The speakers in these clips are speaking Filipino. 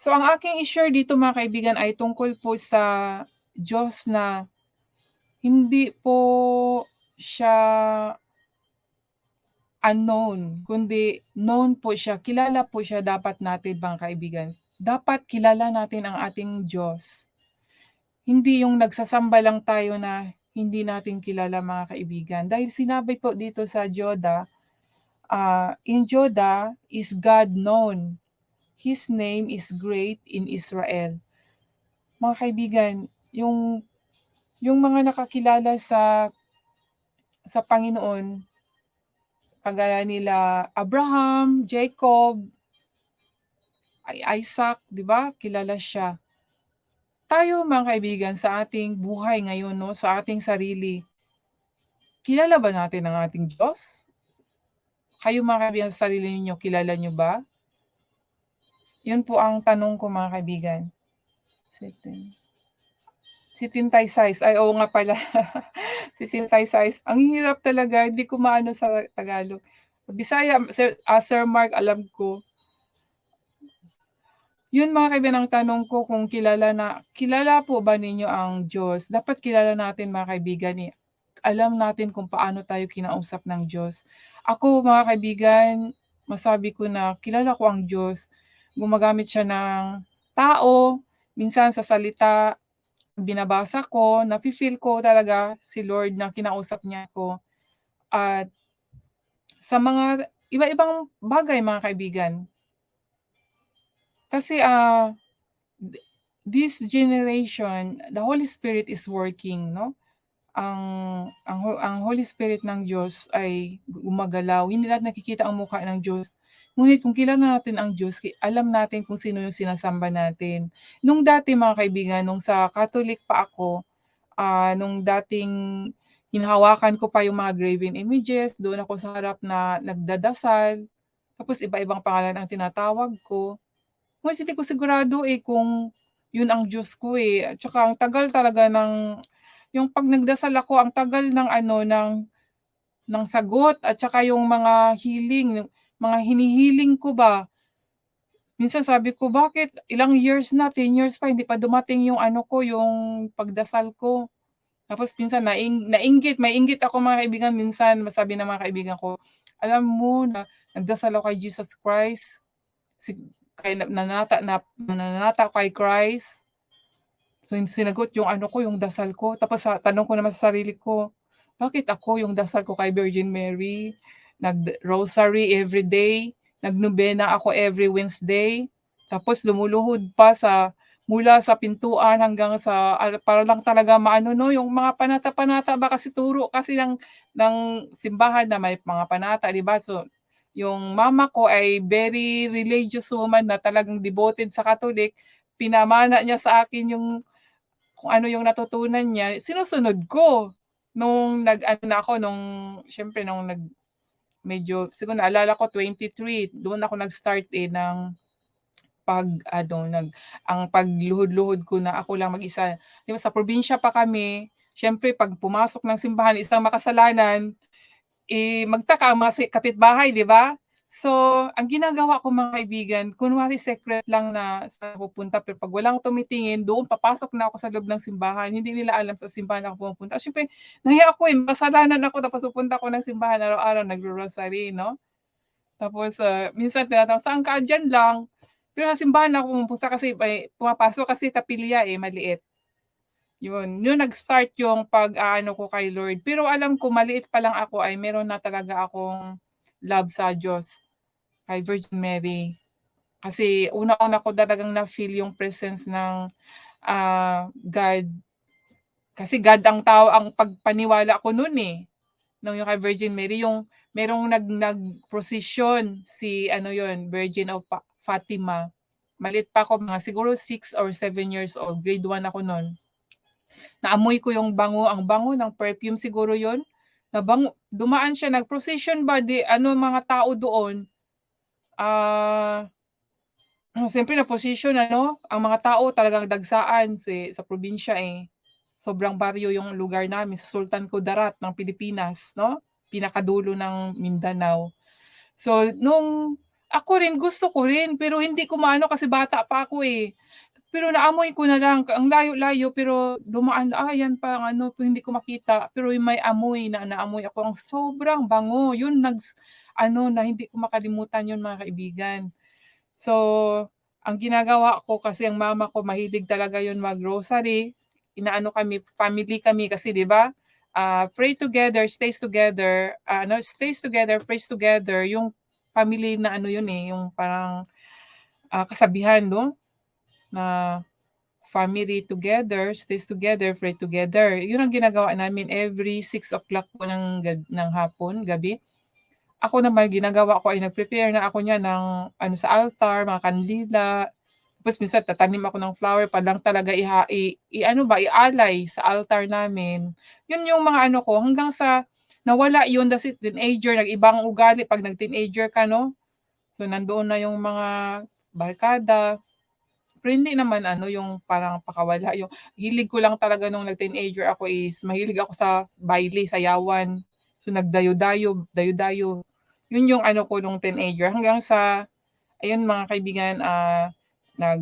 So ang aking i-share dito mga kaibigan ay tungkol po sa Diyos na hindi po siya unknown, kundi known po siya, kilala po siya dapat natin mga kaibigan. Dapat kilala natin ang ating Diyos. Hindi yung nagsasamba lang tayo na hindi natin kilala mga kaibigan. Dahil sinabi po dito sa Joda, in Joda is God known. His name is great in Israel. Mga kaibigan, yung mga nakakilala sa Panginoon, kagaya nila Abraham, Jacob, Isaac, 'di ba? Kilala siya. Tayo mga kaibigan sa ating buhay ngayon 'no, sa ating sarili, kilala ba natin ang ating Diyos? Kayo mga kaibigan sa sarili ninyo, kilala niyo ba? 'Yun po ang tanong ko mga kaibigan. Sitin Sitintaysize, ay oo nga pala. Sitintaysize, ang hirap talaga, hindi ko maano sa Tagalog. Bisaya, Sir Mark alam ko. Yun mga kaibigan ang tanong ko kung kilala po ba ninyo ang Diyos? Dapat kilala natin mga kaibigan, alam natin kung paano tayo kinausap ng Diyos. Ako mga kaibigan, masabi ko na kilala ko ang Diyos. Gumagamit siya ng tao, minsan sa salita, binabasa ko, nafi-feel ko talaga si Lord na kinausap niya ako. At sa mga iba-ibang bagay mga kaibigan. Kasi, this generation, the Holy Spirit is working 'no. Ang Holy Spirit ng Diyos ay gumagalaw, hindi natin nakikita ang mukha ng Diyos. Ngunit kung kilala natin ang Diyos, alam natin kung sino yung sinasamba natin. Nung dati mga kaibigan, nung sa Catholic pa ako, nung dating hinahawakan ko pa yung mga graven images, doon ako sa harap na nagdadasal, tapos iba-ibang pangalan ang tinatawag ko. Ngunit hindi ko sigurado, kung yun ang Diyos ko, At saka ang tagal talaga yung 'pag nagdasal ako, ang tagal ng ano, ng sagot at saka yung mga healing, mga hinihiling ko ba. Minsan sabi ko, "Bakit ilang years na, 10 years pa hindi pa dumating yung ano ko, yung pagdasal ko." Tapos minsan may inggit ako mga kaibigan, minsan masabi ng mga kaibigan ko, "Alam mo na nagdasal ako kay Jesus Christ, si kaya nananata ako kay Christ." So, sinagot yung ano ko, yung dasal ko. Tapos tanong ko naman sa sarili ko, bakit ako yung dasal ko kay Virgin Mary, nag-rosary every day, nagnobena ako every Wednesday, tapos lumuluhod pa mula sa pintuan hanggang sa para lang talaga maano 'no, yung mga panata-panata ba kasi turo kasi ng simbahan na may mga panata, 'di ba? So, yung mama ko ay very religious woman na talagang devoted sa Catholic, pinamana niya sa akin yung kung ano yung natutunan niya, sinusunod ko. Nung nag-ano na ako, siyempre medyo siguro naalala ko 23, doon ako nag-start, ng ang pagluhod-luhod ko na ako lang mag-isa. 'Di ba sa probinsya pa kami, siyempre 'pag pumasok ng simbahan isang makasalanan, magtaka ang mga kapitbahay, 'di ba? So, ang ginagawa ko mga kaibigan, kunwari secret lang na saan ako pupunta, pero 'pag walang tumitingin, doon papasok na ako sa loob ng simbahan. Hindi nila alam sa simbahan ako pumupunta. Siyempre nahiya ako, makasalanan ako tapos pupunta ako ng simbahan araw-araw, nagro-rosary 'no. Tapos, minsan tinatanong, "Saan ka?" "Diyan lang." Pero sa simbahan ako pumupunta kasi pumapasok kasi kapilya, maliit. Yun nag-start yung pag-aano ko kay Lord. Pero alam ko maliit pa lang ako ay meron na talaga akong love sa Diyos, kay Virgin Mary. Kasi una-una ko talagang na-feel yung presence ng, God. Kasi God ang pagpaniwala ko nun, nung yung kay Virgin Mary, yung merong nag-prosesyon si ano yun, Virgin of Fatima. Maliit pa ako, mga siguro 6 or 7 years old, grade 1 ako nun. Naamoy ko yung ang bango ng perfume siguro yon. Dumaan siya, nag-procession ba, mga tao doon. Siyempre na-posisyon ano, ang mga tao talagang dagsaan sa probinsya, Sobrang baryo yung lugar namin sa Sultan Kudarat ng Pilipinas 'no, pinakadulo ng Mindanao. So, nung Ako rin gusto ko rin, pero hindi ko maano kasi bata pa ako, eh. Pero naamoy ko na lang, ang layo-layo pero dumaan, yan pa ang ano, pero hindi ko makita, pero yung may amoy na naamoy ako, ang sobrang bango, yun ano na hindi ko makalimutan yun mga kaibigan. So, ang ginagawa ko kasi ang mama ko mahilig talaga yun mag-grocery, inaano kami, family kami kasi 'di ba, pray together, stays together, stays together, prays together, yung family na ano yun, eh, yung parang, kasabihan 'no, na family together, stays together, pray together. Yun ang ginagawa namin every 6 o'clock po ng hapon, gabi. Ako naman ginagawa ko ay nag-prepare na ako niyan ng ano sa altar, mga kandila, tapos minsan tatanim ako ng flower pa lang talaga i-ano ba, ialay sa altar namin. Yun yung mga ano ko hanggang sa nawala yun kasi teenager, nag-ibang ugali 'pag nag-teenager ka 'no. So nandoon na yung mga barkada, pero hindi naman ano yung parang pakawala, yung hilig ko lang talaga nung nag-teenager ako is mahilig ako sa baile, sayawan. So nagdayo-dayo, dayo-dayo. Yun yung ano ko nung teenager hanggang sa ayun mga kaibigan, nag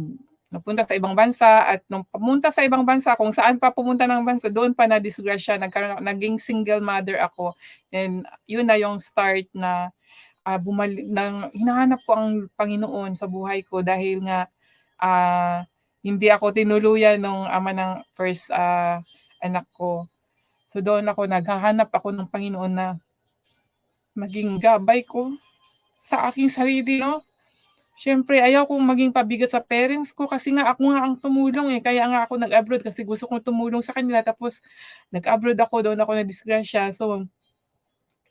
napunta sa ibang bansa at nung pumunta sa ibang bansa, kung saan pa pumunta ng bansa doon pa nadisgrasya, naging single mother ako, and yun na yung start na, hinahanap ko ang Panginoon sa buhay ko dahil nga, hindi ako tinuluyan nung ama ng first, anak ko. So doon naghahanap ako ng Panginoon na maging gabay ko sa aking sarili 'no. Siyempre ayaw kong maging pabigat sa parents ko kasi nga ako nga ang tumulong, eh, kaya nga ako nag-abroad kasi gusto kong tumulong sa kanila tapos nag-abroad ako, doon ako nadisgrasya. So,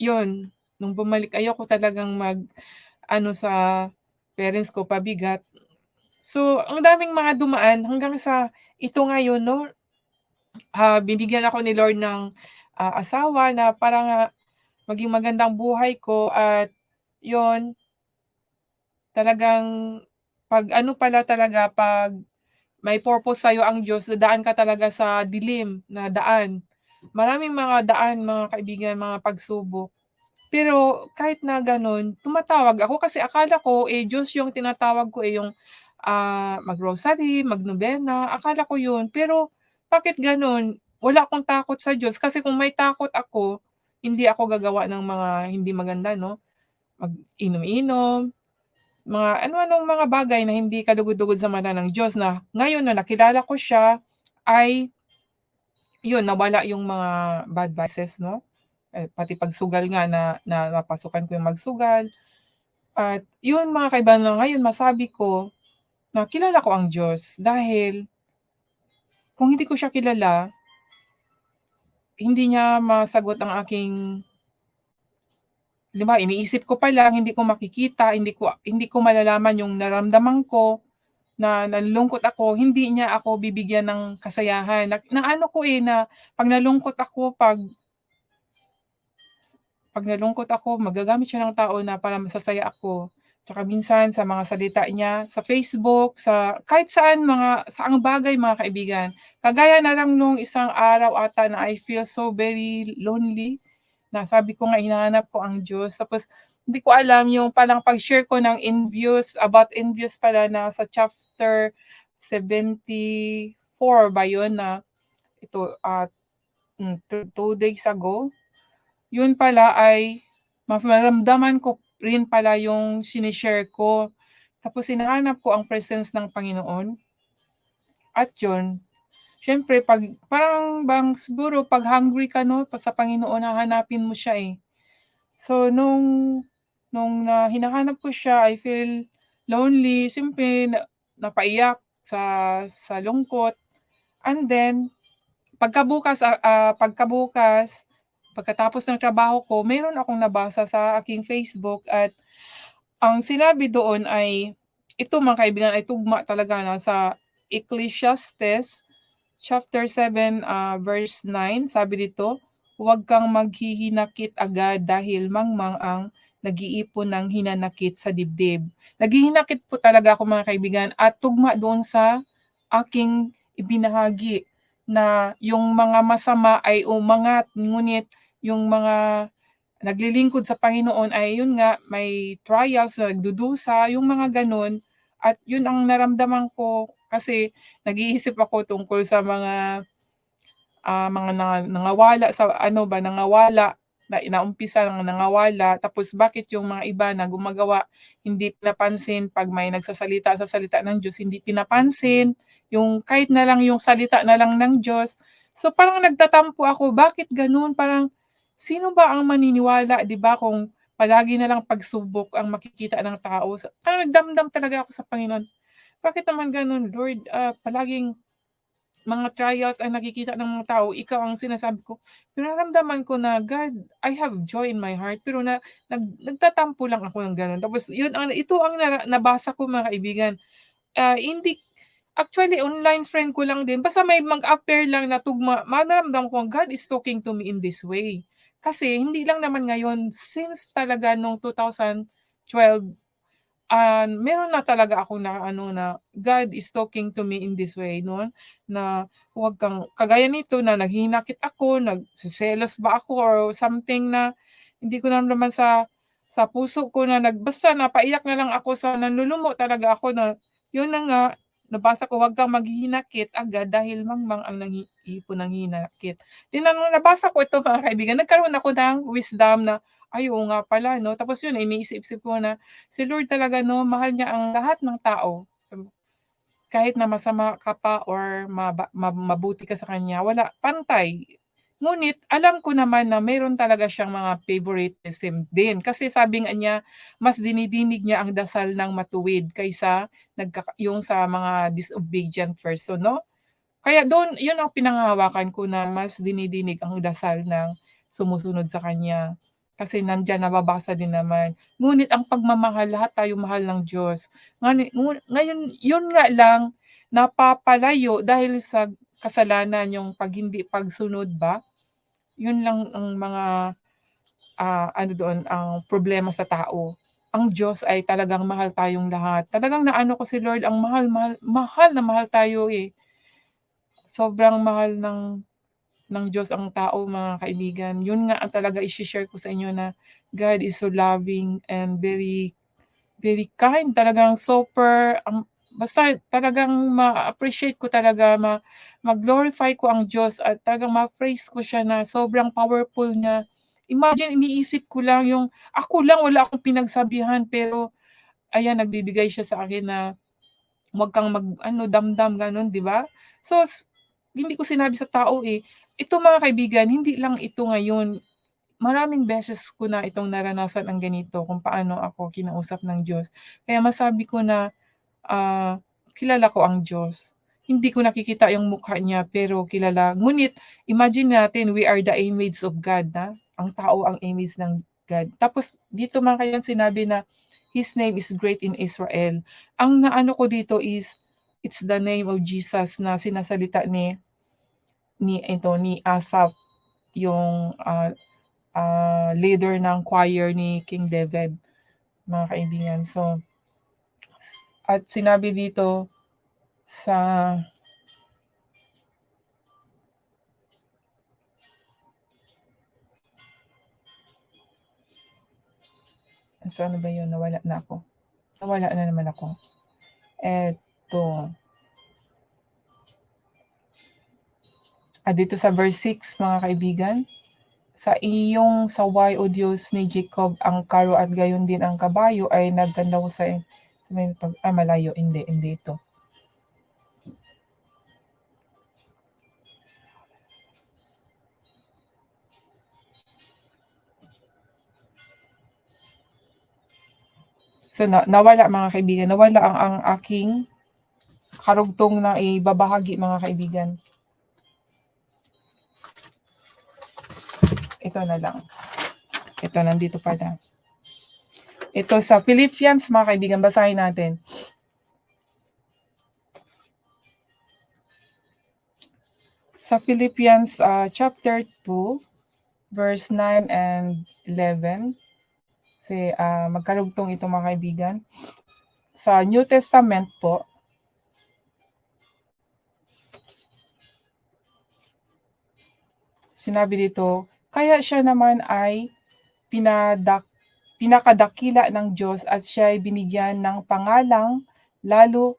'yun, nung bumalik ayoko talagang mag-ano sa parents ko, pabigat. So, ang daming mga dumaan hanggang sa ito ngayon 'no, binigyan ako ni Lord ng, asawa na para nga maging magandang buhay ko at 'yun, talagang 'pag ano pala talaga, 'pag may purpose sa'yo ang Diyos, dadaan ka talaga sa dilim na daan. Maraming mga daan mga kaibigan, mga pagsubok. Pero kahit na gano'n, tumatawag ako kasi akala ko, Diyos yung tinatawag ko, yung, mag-rosary, magnobena, akala ko yun. Pero bakit gano'n? Wala akong takot sa Diyos kasi kung may takot ako, hindi ako gagawa ng mga hindi maganda 'no, mag-inom-inom, mga ano-anong mga bagay na hindi kalugod-lugod sa mata ng Diyos na ngayon na nakilala ko siya ay yun nawala yung mga bad vices 'no, pati pagsugal nga na na napasukan ko yung magsugal at yun mga kaibigan na ngayon masabi ko na kilala ko ang Diyos dahil kung hindi ko siya kilala, hindi niya masagot ang aking 'di ba iniisip ko pa lang hindi ko makikita, hindi ko malalaman yung nararamdaman ko. Na nalulungkot ako, hindi niya ako bibigyan ng kasayahan. Naano ko, na 'pag nalungkot ako, 'pag nalungkot ako magagamit siya ng tao na para masasaya ako. Tsaka minsan sa mga salita niya sa Facebook, sa kahit saan saang bagay mga kaibigan. Kagaya na lang nung isang araw ata na I feel so very lonely, na sabi ko nga hinahanap ko ang Diyos tapos hindi ko alam yung parang pag-share ko ng envious, about envious pala na sa chapter 74 ba yun na ito, 2 days ago. Yun pala ay maramdaman ko rin pala yung ko. Tapos hinahanap ko ang presence ng Panginoon at yun, siyempre 'pag parang bang siguro 'pag hungry ka 'no, sa Panginoon hahanapin mo siya, eh. So nung hinahanap ko siya, I feel lonely, siyempre napaiyak sa lungkot and then pagkabukas, pagkatapos ng trabaho ko, meron akong nabasa sa aking Facebook at ang sinabi doon ay ito mga kaibigan ay tugma talaga na sa Ecclesiastes chapter 7, verse 9. Sabi dito, "Huwag kang maghihinakit agad dahil mangmang ang nag-iipon ng hinanakit sa dibdib." Naghihinakit po talaga ako mga kaibigan at tugma doon sa aking ibinahagi na yung mga masama ay umangat, ngunit yung mga naglilingkod sa Panginoon ay yun nga may trials, nagdudusa, yung mga gano'n. At yun ang naramdaman ko kasi nag-iisip ako tungkol sa mga nangawala sa ano ba, nangawala, na naumpisa ng nangawala, tapos bakit yung mga iba na gumagawa hindi pinapansin 'pag may nagsasalita sa salita ng Diyos, hindi pinapansin, yung kahit na lang yung salita na lang ng Diyos. So, parang nagtatampo ako, bakit gano'n? Parang sino ba ang maniniwala, 'di ba, kung palagi na lang pagsubok ang makikita ng tao. Parang nagdamdam talaga ako sa Panginoon, bakit naman gano'n Lord, palaging mga trials ang nakikita ng mga tao, ikaw ang sinasabi ko. Nararamdaman ko na, God, I have joy in my heart, pero nagtatampo lang ako ng gano'n. Tapos yun ito ang nabasa ko, mga kaibigan. Hindi actually online friend ko lang din, basta may mag-appear lang na tugma, mararamdam ko God is talking to me in this way. Kasi hindi lang naman ngayon, since talaga nung 2012, meron na talaga ako na ano na God is talking to me in this way noon, na huwag kang kagaya nito na naghihinakit ako, nagseselos ba ako or something, na hindi ko naman sa puso ko na basta napaiyak na lang ako, sa nanlulumo talaga ako na yun na nga, nabasa ko, huwag kang maghihinakit agad dahil mangmang ang nanghihipo ng hinakit. Nabasa ko ito, mga kaibigan, nagkaroon ako ng wisdom na, ay oo nga pala 'no, tapos yun iniisip-isip ko na si Lord talaga 'no, mahal niya ang lahat ng tao. Kahit na masama ka pa or mabuti ka sa kanya, wala, pantay. Ngunit alam ko naman na meron talaga siyang mga favoritism din. Kasi sabi nga niya, mas dinidinig niya ang dasal ng matuwid kaysa yung sa mga disobedient person 'no. Kaya doon, yun ang pinanghahawakan ko na mas dinidinig ang dasal ng sumusunod sa kanya. Kasi nandiyan nababasa din naman. Ngunit ang pagmamahal, lahat tayo mahal ng Diyos. Ngayon, yun nga lang, napapalayo dahil sa kasalanan, yung hindi pagsunod ba, yun lang ang mga, ano doon, ang problema sa tao. Ang Diyos ay talagang mahal tayong lahat. Talagang naano ko si Lord, ang mahal, mahal, mahal na mahal tayo eh. Sobrang mahal ng Diyos ang tao, mga kaibigan. Yun nga ang talaga i-she-share ko sa inyo na God is so loving and very, very kind. Talagang super, basta talagang ma-appreciate ko talaga, ma-glorify ko ang Diyos at talagang ma-praise ko siya na sobrang powerful niya. Imagine, iniisip ko lang yung, ako lang wala akong pinagsabihan, pero ayan, nagbibigay siya sa akin na huwag kang mag-ano, damdam, gano'n, 'di ba? So, hindi ko sinabi sa tao, eh. Ito, mga kaibigan, hindi lang ito ngayon, maraming beses ko na itong naranasan ang ganito, kung paano ako kinausap ng Diyos. Kaya masabi ko na, kilala ko ang Diyos. Hindi ko nakikita yung mukha niya, pero kilala. Ngunit imagine natin, we are the image of God, na ang tao ang image ng God. Tapos dito, mga kaibigan, sinabi na His name is great in Israel. Ang naano ko dito is, it's the name of Jesus na sinasalita ni Asaph, yung, leader ng choir ni King David, mga kaibigan. So, at sinabi dito sa, ano ba yun? Nawala na ako. Nawala na naman ako. Eto. Dito sa verse 6, mga kaibigan. Sa iyong saway, o Diyos ni Jacob, ang karo at gayon din ang kabayo ay nagganda ko sa malayo, hindi ito. So, nawala, mga kaibigan, nawala ang aking karugtong na ibabahagi, mga kaibigan. Ito na lang. Ito, nandito pala. Ito sa Philippians, mga kaibigan, basahin natin. Sa Philippians chapter 2, verse 9 and 11. Kasi magkarugtong ito, mga kaibigan. Sa New Testament po, sinabi dito, kaya siya naman ay pinakadakila ng Diyos at siya'y binigyan ng pangalang lalo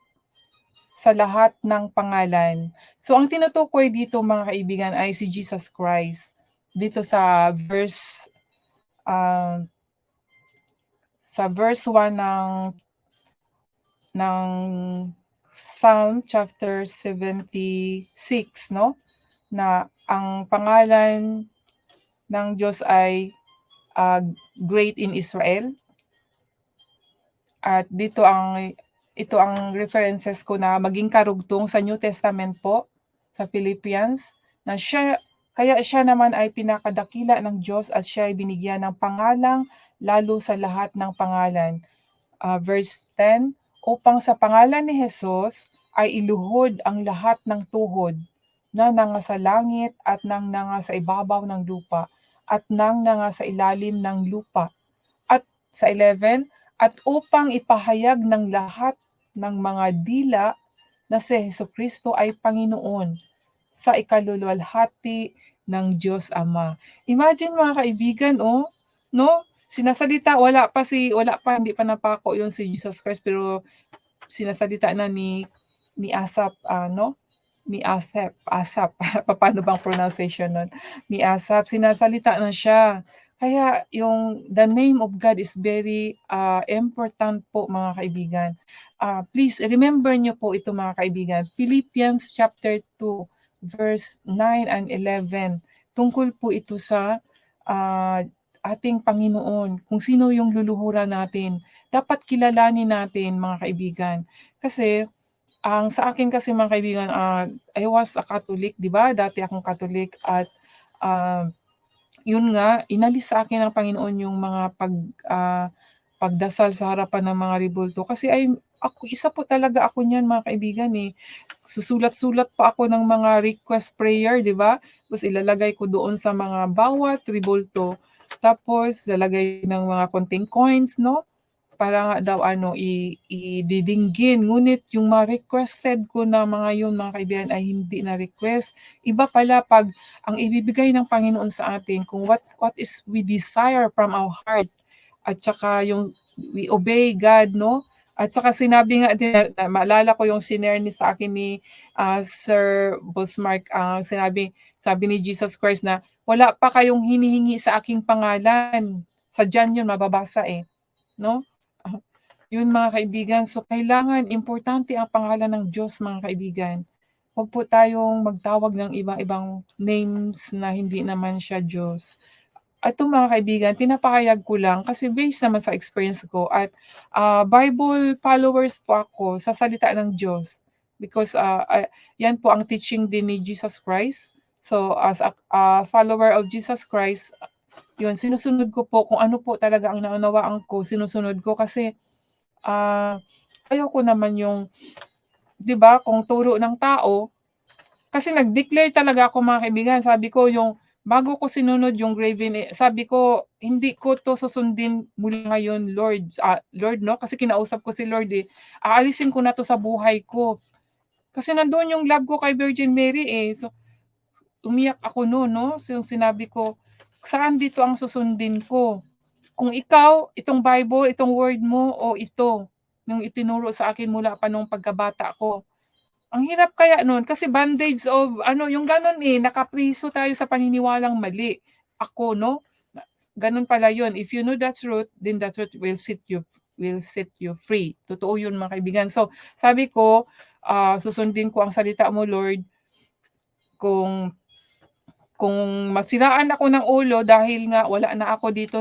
sa lahat ng pangalan. So ang tinutukoy dito mga kaibigan ay si Jesus Christ. Dito sa verse 1 ng Psalm chapter 76, no? Na ang pangalan ng Diyos ay great in Israel. At ito ang references ko na maging karugtong sa New Testament po, sa Philippians, na kaya siya naman ay pinakadakila ng Diyos at siya ay binigyan ng pangalang lalo sa lahat ng pangalan. Verse 10, upang sa pangalan ni Jesus ay iluhod ang lahat ng tuhod na nanga sa langit at nanga sa ibabaw ng lupa at nanga sa ilalim ng lupa. At sa 11, at upang ipahayag ng lahat ng mga dila na si Jesucristo ay Panginoon sa ikaluluwalhati ng Diyos Ama. Imagine mga kaibigan, no? Sinasalita, hindi pa napako yung si Jesus Christ, pero sinasalita na ni Asaph, ni Asaph, paano bang pronunciation nun? Ni Asaph, sinasalita na siya. Kaya the name of God is very important po mga kaibigan. Please remember nyo po ito mga kaibigan. Philippians chapter 2 verse 9 and 11. Tungkol po ito sa ating Panginoon, kung sino yung luluhuran natin. Dapat kilalanin natin mga kaibigan. Kasi sa akin kasi mga kaibigan, I was a Catholic, di ba? Dati akong Catholic at yun nga, inalis sa akin ng Panginoon yung mga pagdasal sa harapan ng mga rebulto. Kasi isa po talaga ako niyan mga kaibigan eh. Susulat-sulat pa ako ng mga request prayer, di ba? Tapos ilalagay ko doon sa mga bawat rebulto. Tapos lalagay ng mga konting coins, no? Para nga daw ididinggin. Ngunit yung mga requested ko na mga yun mga kaibigan ay hindi na request. Iba pala pag ang ibibigay ng Panginoon sa atin kung what is we desire from our heart at saka yung we obey God, no? At saka sinabi nga din, maalala ko yung sinare sa akin ni Sir Bosmark, sabi ni Jesus Christ na wala pa kayong hinihingi sa aking pangalan. Sa John yun mababasa no? Yun mga kaibigan, so kailangan, importante ang pangalan ng Diyos mga kaibigan. Huwag po tayong magtawag ng ibang names na hindi naman siya Diyos. At ito mga kaibigan, pinapahayag ko lang kasi based naman sa experience ko at Bible followers po ako sa salita ng Diyos. Because yan po ang teaching din ni Jesus Christ. So as a follower of Jesus Christ, yun, sinusunod ko po kung ano po talaga ang naunawaan ko, sinusunod ko kasi ayaw ko naman yung, 'di ba, kung turo ng tao, kasi nag-declare talaga ako mga kaibigan, sabi ko yung bago ko sinunod yung graven, sabi ko hindi ko to susundin mula ngayon, Lord, no, kasi kinausap ko si Lord aalisin ko na to sa buhay ko. Kasi nandoon yung love ko kay Virgin Mary so umiyak ako noon, no, so sinabi ko, saan dito ang susundin ko? Kung ikaw, itong Bible, itong word mo o ito, yung itinuro sa akin mula pa nung pagkabata ko. Ang hirap kaya nun kasi bandage of yung gano'n nakapriso tayo sa paniniwalang mali. Ako, no? Ganun pala yun. If you know the truth, then the truth will set you free. Totoo yun mga kaibigan. So, sabi ko, susundin ko ang salita mo, Lord, kung masiraan ako ng ulo dahil nga wala na ako dito